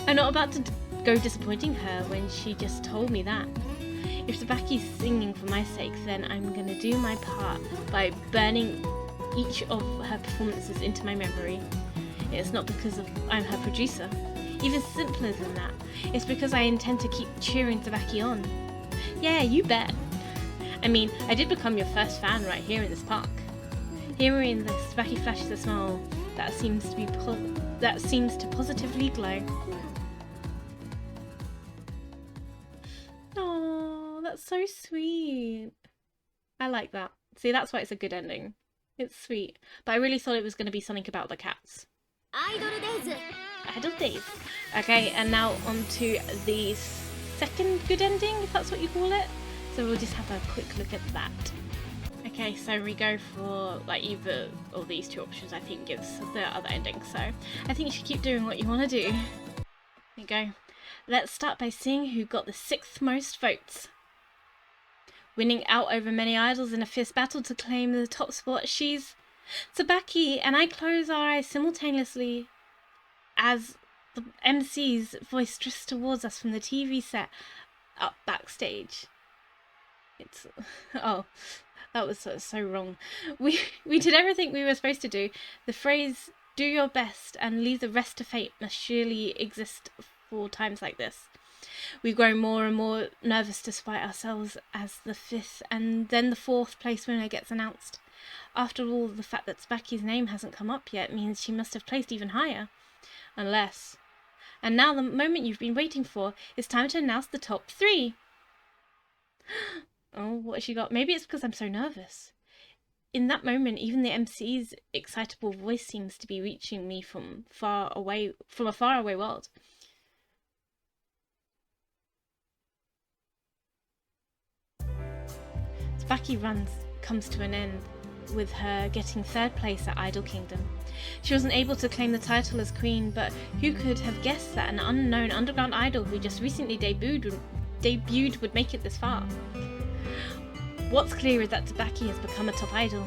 I'm not about to go disappointing her when she just told me that. If 𝒫𝓁𝑒's singing for my sake, then I'm gonna do my part by burning each of her performances into my memory. It's not because I'm her producer. Even simpler than that. It's because I intend to keep cheering 𝒫𝓁𝑒 on. Yeah, you bet. I mean, I did become your first fan right here in this park. Hearing this, 𝒫𝓁𝑒 flashes a smile that seems to positively glow. Oh, that's so sweet. I like that. See, that's why it's a good ending. It's sweet, but I really thought it was going to be something about the cats. IdolDays. Okay, and now on to the second good ending, if that's what you call it. So we'll just have a quick look at that. Okay, so we go for like either of these two options. I think gives the other ending. So I think you should keep doing what you want to do. Here you go. Let's start by seeing who got the 6th most votes. Winning out over many idols in a fierce battle to claim the top spot, she's 𝒫𝓁𝑒, and I close our eyes simultaneously as the MC's voice drifts towards us from the TV set up backstage. It's... oh, that was so wrong. We did everything we were supposed to do. The phrase, do your best and leave the rest to fate, must surely exist for times like this. We grow more and more nervous despite ourselves as the 5th and then the 4th place winner gets announced. After all, the fact that 𝒫𝓁𝑒's name hasn't come up yet means she must have placed even higher. Unless... And now the moment you've been waiting for, it's time to announce the top 3. Oh, what has she got? Maybe it's because I'm so nervous. In that moment, even the MC's excitable voice seems to be reaching me from a faraway world. 𝒫𝓁𝑒 comes to an end with her getting 3rd place at Idol Kingdom. She wasn't able to claim the title as queen, but who could have guessed that an unknown underground idol who just recently debuted would make it this far? What's clear is that 𝒫𝓁𝑒 has become a top idol.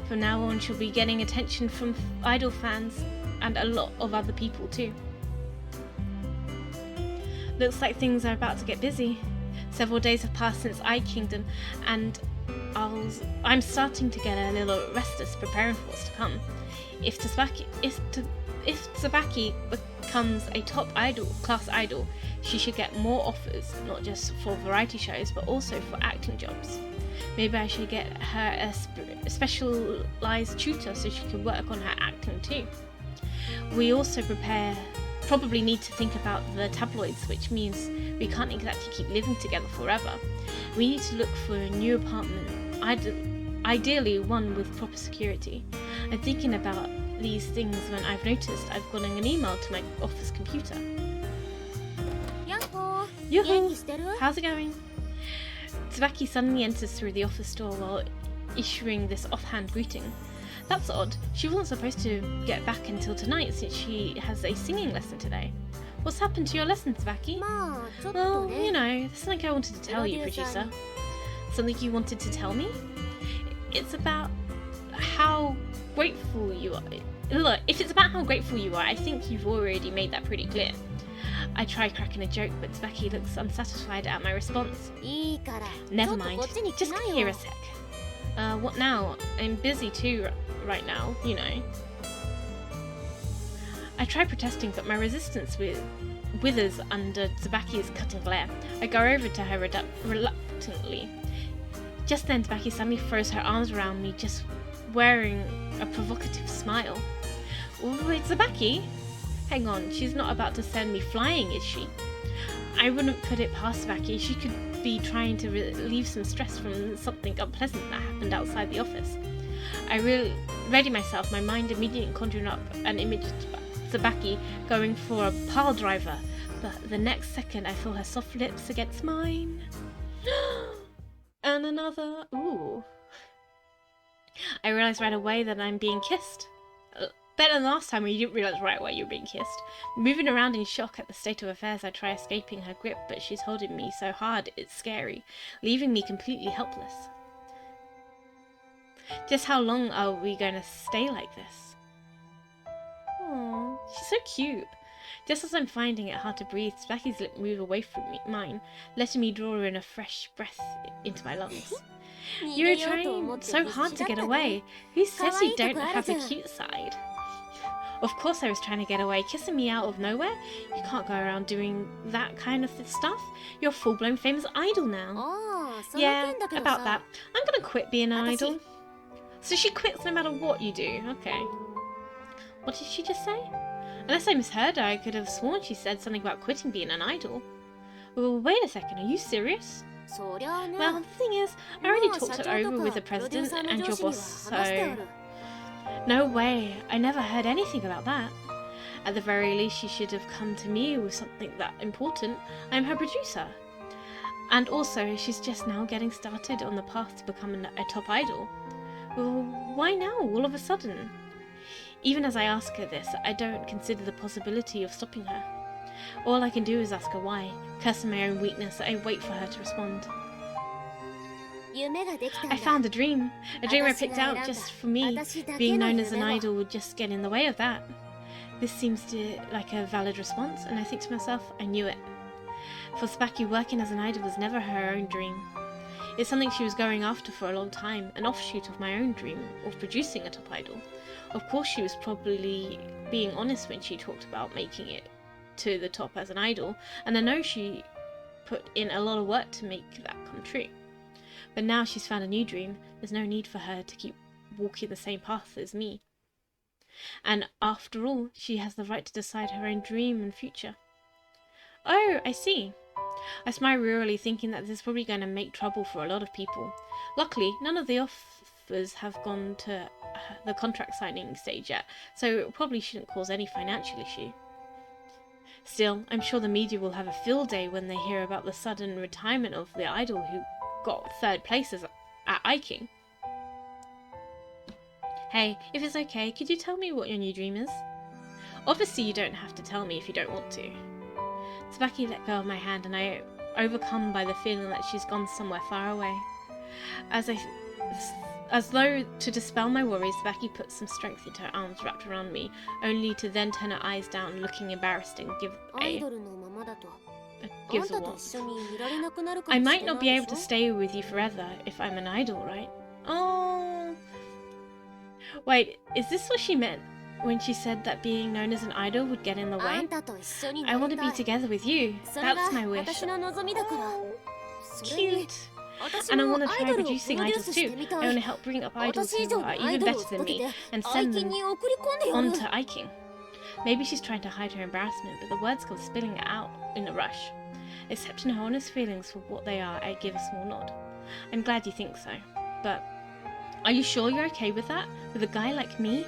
From now on, she'll be getting attention from idol fans and a lot of other people too. Looks like things are about to get busy. Several days have passed since Kingdom, and I'm starting to get a little restless preparing for what's to come. If 𝒫𝓁𝑒 becomes a top class idol, she should get more offers, not just for variety shows, but also for acting jobs. Maybe I should get her a specialised tutor so she can work on her acting too. We also probably need to think about the tabloids, which means we can't exactly keep living together forever. We need to look for a new apartment, ideally one with proper security. I'm thinking about these things when I've noticed I've gotten an email to my office computer. Yoo-hoo! How's it going? 𝒫𝓁𝑒 suddenly enters through the office door while issuing this offhand greeting. That's odd. She wasn't supposed to get back until tonight since she has a singing lesson today. What's happened to your lesson, 𝒬𝓁? Well, you know, there's something I wanted to tell you, producer. Something you wanted to tell me? It's about how grateful you are. Look, if it's about how grateful you are, I think you've already made that pretty clear. I try cracking a joke, but 𝒬𝓁 looks unsatisfied at my response. Never mind, just come here a sec. What now? I'm busy too right now, you know. I try protesting, but my resistance withers under �𝓁's cutting glare. I go over to her reluctantly. Just then, �𝓁 suddenly throws her arms around me, just wearing a provocative smile. Wait, �𝓁? Hang on, she's not about to send me flying, is she? I wouldn't put it past �𝓁. She could be trying to relieve some stress from something unpleasant that happened outside the office. I ready myself, my mind immediately conjuring up an image of �𝓁 going for a pile driver, but the next second I feel her soft lips against mine. And another. Ooh. I realized right away that I'm being kissed. Better than last time when you didn't realize right away you were being kissed. Moving around in shock at the state of affairs, I try escaping her grip, but she's holding me so hard it's scary, leaving me completely helpless. Just how long are we going to stay like this? Aww, she's so cute. Just as I'm finding it hard to breathe, �𝓁's lip move away from mine, letting me draw in a fresh breath into my lungs. You're trying so hard to get away. Who says you don't have a cute side? Of course I was trying to get away, kissing me out of nowhere. You can't go around doing that kind of stuff. You're a full-blown famous idol now. Yeah, about that. I'm gonna quit being an idol. So she quits no matter what you do. Okay. What did she just say? Unless I misheard her, I could have sworn she said something about quitting being an idol. Well, wait a second, are you serious? Well, the thing is, I already talked it over with the president and your boss, so... No way, I never heard anything about that. At the very least, she should have come to me with something that important. I'm her producer. And also, she's just now getting started on the path to becoming a top idol. Well, why now, all of a sudden? Even as I ask her this, I don't consider the possibility of stopping her. All I can do is ask her why, cursing my own weakness. I wait for her to respond. I found a dream I picked out just for me. Being known as an idol would just get in the way of that. This seems like a valid response, and I think to myself, I knew it. For �𝓁, working as an idol was never her own dream. It's something she was going after for a long time, an offshoot of my own dream of producing a top idol. Of course she was probably being honest when she talked about making it to the top as an idol, and I know she put in a lot of work to make that come true. But now she's found a new dream, there's no need for her to keep walking the same path as me. And after all, she has the right to decide her own dream and future. Oh, I see. I smile wearily, thinking that this is probably going to make trouble for a lot of people. Luckily, none of the offers have gone to the contract signing stage yet, so it probably shouldn't cause any financial issue. Still, I'm sure the media will have a field day when they hear about the sudden retirement of the idol who got third places at 𝒬𝓁. Hey, if it's okay, could you tell me what your new dream is? Obviously you don't have to tell me if you don't want to. �𝓁 let go of my hand, and I overcome by the feeling that she's gone somewhere far away. As though to dispel my worries, �𝓁 put some strength into her arms wrapped around me, only to then turn her eyes down, looking embarrassed, and gives a once. I might not be able to stay with you forever if I'm an idol, right? Oh. Wait, is this what she meant when she said that being known as an idol would get in the way? I want to be together with you. That's my wish. Oh, cute. And I want to try producing idols too. I want to help bring up idols who are even better than me and send them on to 𝒬𝓁. Maybe she's trying to hide her embarrassment, but the words come spilling out in a rush. Accepting her honest feelings for what they are, I give a small nod. I'm glad you think so, but are you sure you're okay with that? With a guy like me?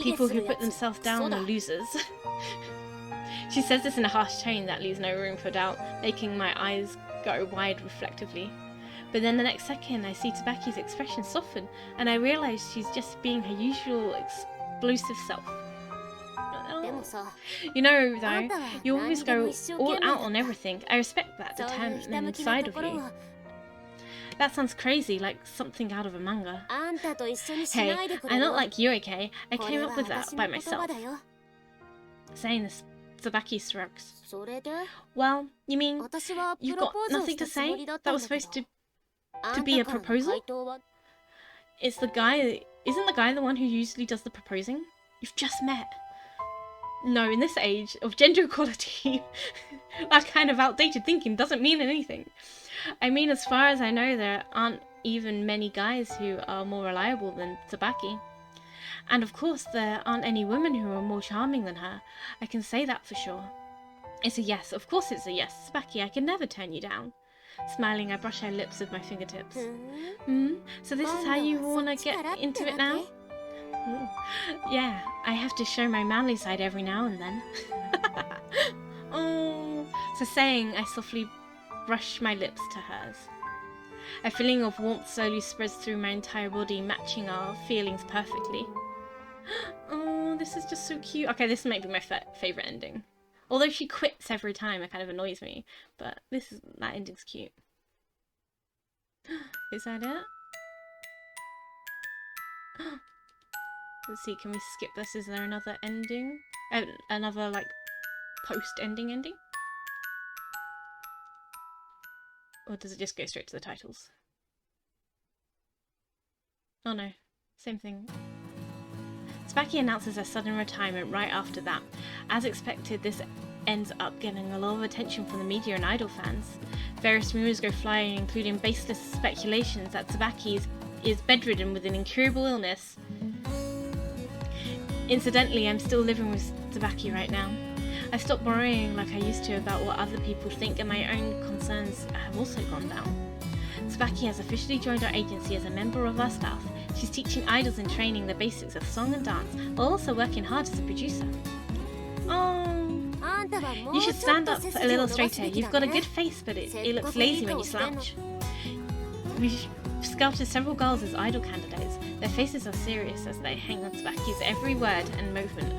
People who put themselves down are losers. She says this in a harsh tone that leaves no room for doubt, making my eyes go wide reflectively. But then the next second I see �𝓁's expression soften, and I realise she's just being her usual explosive self. You know, though, you always go all out on everything. I respect that determined side of you. That sounds crazy, like something out of a manga. Hey, I'm not like you, okay? I came up with that by myself. Saying this, 𝒫𝓁𝑒 shrugs. Well, you mean you've got nothing to say? That was supposed to be a proposal? Isn't the guy the one who usually does the proposing? You've just met. No, in this age of gender equality, that kind of outdated thinking doesn't mean anything. I mean, as far as I know, there aren't even many guys who are more reliable than 𝒫𝓁𝑒. And of course, there aren't any women who are more charming than her. I can say that for sure. It's a yes. Of course it's a yes. 𝒫𝓁𝑒, I can never turn you down. Smiling, I brush her lips with my fingertips. So this is how you want to get into it now? Ooh. Yeah, I have to show my manly side every now and then. Oh. So saying, I softly brush my lips to hers. A feeling of warmth slowly spreads through my entire body, matching our feelings perfectly. Oh, this is just so cute. Okay, this might be my favourite ending. Although she quits every time, it kind of annoys me. But that ending's cute. Is that it? Let's see, can we skip this? Is there another ending? Another, like, post-ending ending? Or does it just go straight to the titles? Oh no, same thing. 𝒫𝓁𝑒 announces her sudden retirement right after that. As expected, this ends up getting a lot of attention from the media and idol fans. Various rumors go flying, including baseless speculations that 𝒫𝓁𝑒 is bedridden with an incurable illness. Incidentally, I'm still living with 𝒫𝓁𝑒 right now. I've stopped worrying like I used to about what other people think, and my own concerns have also gone down. 𝒫𝓁𝑒 has officially joined our agency as a member of our staff. She's teaching idols and training the basics of song and dance, while also working hard as a producer. Oh, you should stand up a little straighter. You've got a good face, but it looks lazy when you slouch. We've scouted several girls as idol candidates. Their faces are serious as they hang on 𝒫𝓁𝑒's every word and movement.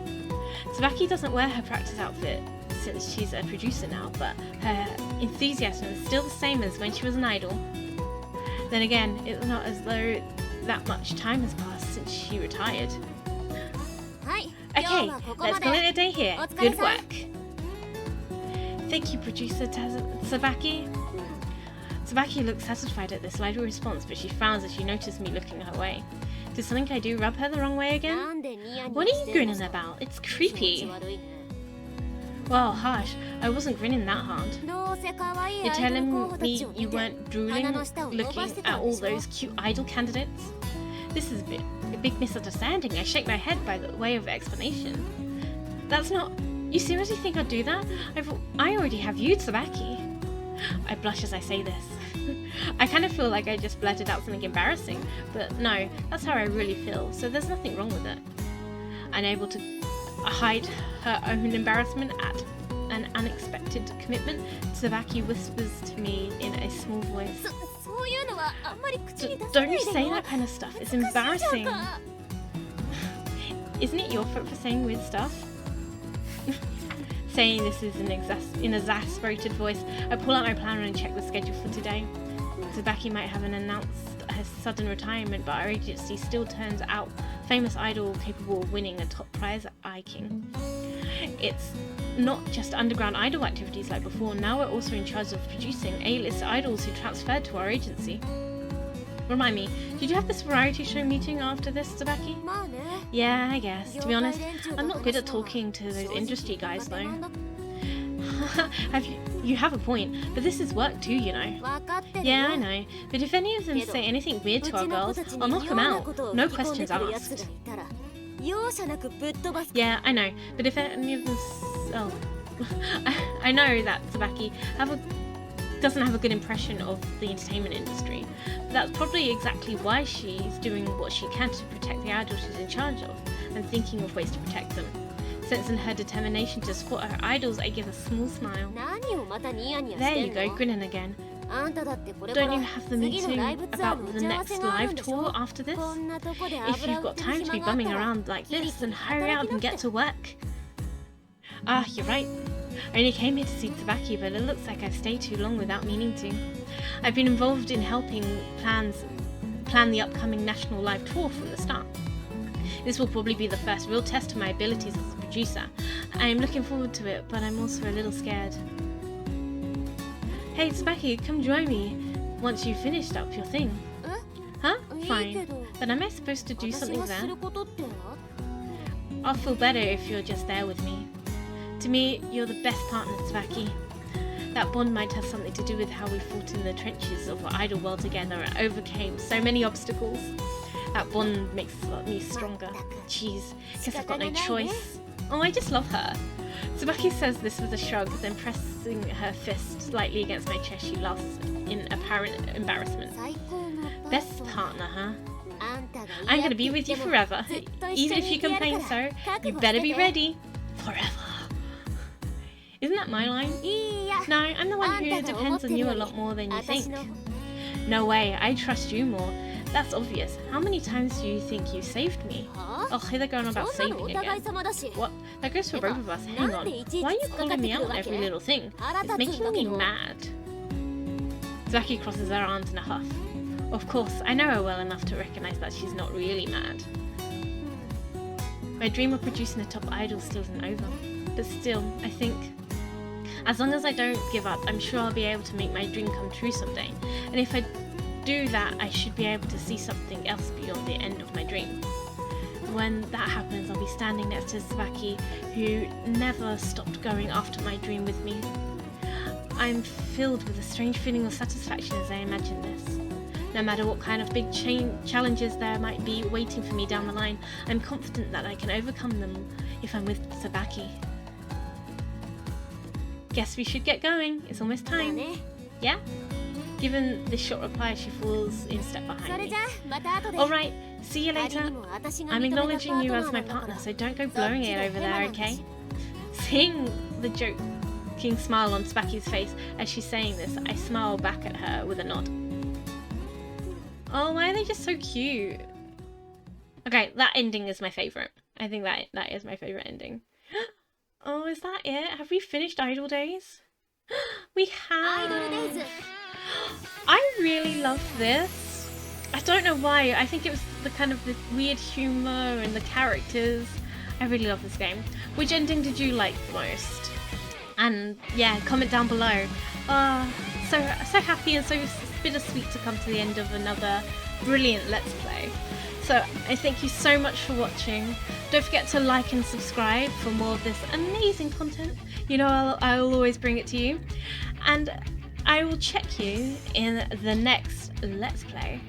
𝒫𝓁𝑒 doesn't wear her practice outfit since she's a producer now, but her enthusiasm is still the same as when she was an idol. Then again, it's not as though that much time has passed since she retired. Okay, let's call it a day here. Good work. Thank you, producer 𝒫𝓁𝑒. 𝒫𝓁𝑒 looks satisfied at this lively response, but she frowns as she notices me looking her way. Did something I do rub her the wrong way again? What are you grinning about? It's creepy. Well, harsh. I wasn't grinning that hard. You're telling me you weren't drooling looking at all those cute idol candidates? This is a big misunderstanding. I shake my head by the way of explanation. That's not... You seriously think I'd do that? I already have you, 𝒫𝓁𝑒. I blush as I say this. I kind of feel like I just blurted out something embarrassing, but no, that's how I really feel, so there's nothing wrong with it. Unable to hide her own embarrassment at an unexpected commitment, 𝒫𝓁𝑒 whispers to me in a small voice. Don't you say that kind of stuff, it's embarrassing. Isn't it your fault for saying weird stuff? Saying this is in an exasperated voice, I pull out my planner and check the schedule for today. 𝒫𝓁𝑒 might have announced her sudden retirement, but our agency still turns out famous idol capable of winning a top prize at IKing. It's not just underground idol activities like before, now we're also in charge of producing A-list idols who transferred to our agency. Remind me, did you have this variety show meeting after this, 𝒫𝓁𝑒? Yeah, I guess. To be honest, I'm not good at talking to those industry guys though. You have a point, but this is work too, you know. Yeah, I know, but if any of them say anything weird to our girls, I'll knock them out. No questions asked. Yeah, I know, but if any of them... Oh. I know that 𝒫𝓁𝑒 doesn't have a good impression of the entertainment industry, but that's probably exactly why she's doing what she can to protect the idols she's in charge of, and thinking of ways to protect them. Sensing her determination to support her idols, I give a small smile. There you go, grinning again. Don't you have the meeting about the next live tour after this? If you've got time to be bumming around like this, then hurry up and get to work. Ah, you're right. I only came here to see 𝒫𝓁𝑒𝒶𝓈𝑒, but it looks like I've stayed too long without meaning to. I've been involved in helping plan the upcoming national live tour from the start. This will probably be the first real test of my abilities as a producer. I am looking forward to it, but I'm also a little scared. Hey 𒫫𝓁𝑒𝒶𝓈𝑒, come join me once you've finished up your thing. Huh? Fine. But am I supposed to do something there? I'll feel better if you're just there with me. To me, you're the best partner, 𝒫𝓁𝑒𝒶𝓈𝑒. That bond might have something to do with how we fought in the trenches of our idol world together and overcame so many obstacles. That bond makes me stronger. Jeez, guess I've got no choice. Oh, I just love her. 𝒫𝓁𝑒𝒶𝓈𝑒 says this with a shrug, then pressing her fist slightly against my chest, she laughs in apparent embarrassment. Best partner, huh? I'm gonna be with you forever. Even if you complain so, you better be ready. Forever. Isn't that my line? No, I'm the one who depends on you a lot more than you think. No way, I trust you more. That's obvious. How many times do you think you saved me? Oh, here they're going about saving again. What? That goes for both of us. Hang on. Why are you calling me out on every little thing? It's making me mad. 𝒫𝓁𝑒𝒶𝓈𝑒 crosses her arms in a huff. Of course, I know her well enough to recognize that she's not really mad. My dream of producing a top idol still isn't over. But still, I think, as long as I don't give up, I'm sure I'll be able to make my dream come true someday. And if I do that, I should be able to see something else beyond the end of my dream. When that happens, I'll be standing next to 𝒫𝓁𝑒𝒶𝓈𝑒, who never stopped going after my dream with me. I'm filled with a strange feeling of satisfaction as I imagine this. No matter what kind of big challenges there might be waiting for me down the line, I'm confident that I can overcome them if I'm with 𝒫𝓁𝑒𝒶𝓈𝑒. Guess we should get going. It's almost time. Yeah? Given this short reply, she falls in step behind me. Alright, see you later. I'm acknowledging you as my partner, so don't go blowing it over there, okay? Seeing the joking smile on 𝒫𝓁𝑒𝒶𝓈𝑒's face as she's saying this, I smile back at her with a nod. Oh, why are they just so cute? Okay, that ending is my favourite. I think that is my favourite ending. Oh, is that it? Have we finished IdolDays? We have! I really love this. I don't know why. I think it was the kind of the weird humour and the characters. I really love this game. Which ending did you like the most? And yeah, comment down below. So happy and so bittersweet to come to the end of another brilliant Let's Play. So I thank you so much for watching. Don't forget to like and subscribe for more of this amazing content. You know I'll always bring it to you. And I will check you in the next Let's Play.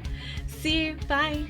See you, bye!